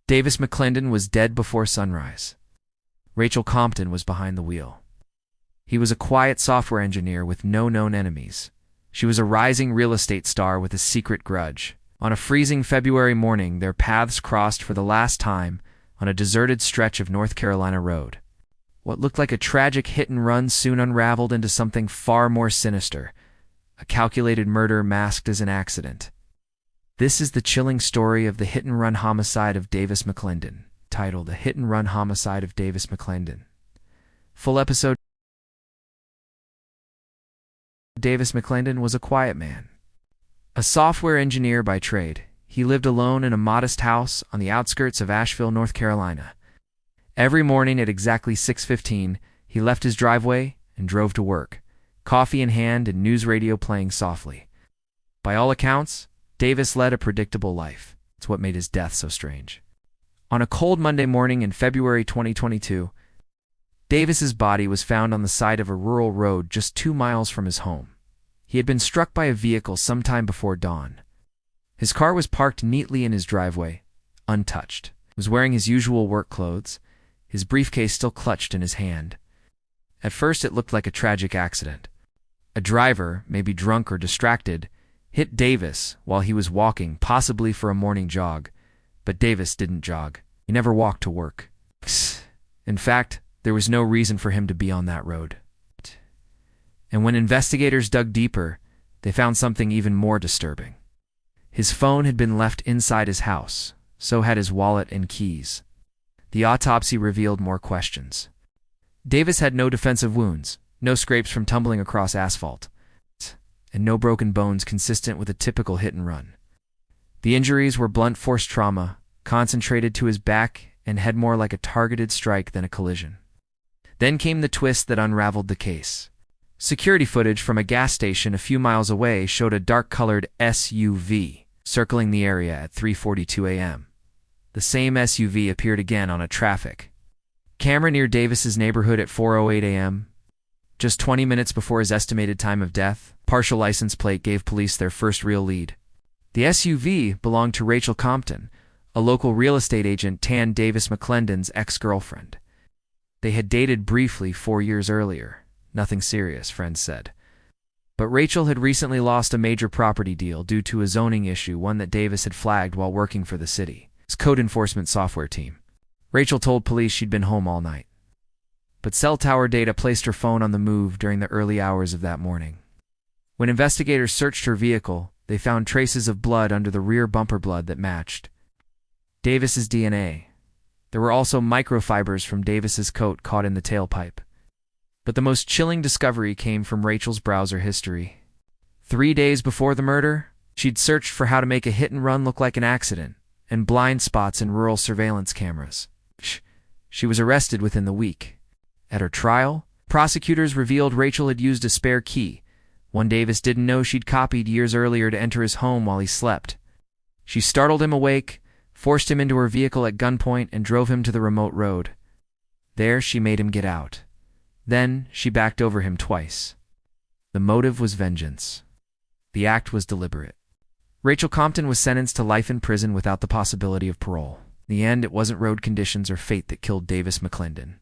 Davis McClendon was dead before sunrise. Rachel Compton was behind the wheel. He was a quiet software engineer with no known enemies. She was a rising real estate star with a secret grudge. On a freezing February morning, their paths crossed for the last time on a deserted stretch of North Carolina road. What looked like a tragic hit-and-run soon unraveled into something far more sinister, a calculated murder masked as an accident. This is the chilling story of the hit-and-run homicide of Davis McClendon, titled The Hit-and-Run Homicide of Davis McClendon. Full episode. Davis McClendon was a quiet man. A software engineer by trade, he lived alone in a modest house on the outskirts of Asheville, North Carolina. Every morning at exactly 6:15, he left his driveway and drove to work, coffee in hand and news radio playing softly. By all accounts, Davis led a predictable life. It's what made his death so strange. On a cold Monday morning in February 2022, Davis's body was found on the side of a rural road just 2 miles from his home. He had been struck by a vehicle sometime before dawn. His car was parked neatly in his driveway, untouched. He was wearing his usual work clothes, his briefcase still clutched in his hand. At first it looked like a tragic accident. A driver, maybe drunk or distracted, hit Davis while he was walking, possibly for a morning jog. But Davis didn't jog. He never walked to work. In fact, there was no reason for him to be on that road. And when investigators dug deeper, they found something even more disturbing. His phone had been left inside his house, so had his wallet and keys. The autopsy revealed more questions. Davis had no defensive wounds, no scrapes from tumbling across asphalt, and no broken bones consistent with a typical hit-and-run. The injuries were blunt force trauma, concentrated to his back and head, more like a targeted strike than a collision. Then came the twist that unraveled the case. Security footage from a gas station a few miles away showed a dark-colored SUV circling the area at 3:42 a.m. The same SUV appeared again on a traffic camera near Davis's neighborhood at 4:08 a.m. Just 20 minutes before his estimated time of death, partial license plate gave police their first real lead. The SUV belonged to Rachel Compton, a local real estate agent tanned Davis McClendon's ex-girlfriend. They had dated briefly 4 years earlier. Nothing serious, friends said. But Rachel had recently lost a major property deal due to a zoning issue, one that Davis had flagged while working for the city's code enforcement software team. Rachel told police she'd been home all night. But cell tower data placed her phone on the move during the early hours of that morning. When investigators searched her vehicle, they found traces of blood under the rear bumper, blood that matched Davis's DNA. There were also microfibers from Davis's coat caught in the tailpipe. But the most chilling discovery came from Rachel's browser history. 3 days before the murder, she'd searched for how to make a hit-and-run look like an accident, and blind spots in rural surveillance cameras. She was arrested within the week. At her trial, prosecutors revealed Rachel had used a spare key, one Davis didn't know she'd copied years earlier, to enter his home while he slept. She startled him awake, forced him into her vehicle at gunpoint, and drove him to the remote road. There she made him get out. Then she backed over him twice. The motive was vengeance. The act was deliberate. Rachel Compton was sentenced to life in prison without the possibility of parole. In the end, it wasn't road conditions or fate that killed Davis McClendon.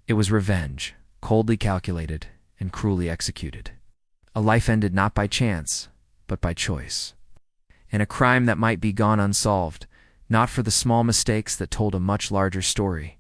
It was revenge, coldly calculated and cruelly executed. A life ended not by chance, but by choice. And a crime that might be gone unsolved, not for the small mistakes that told a much larger story.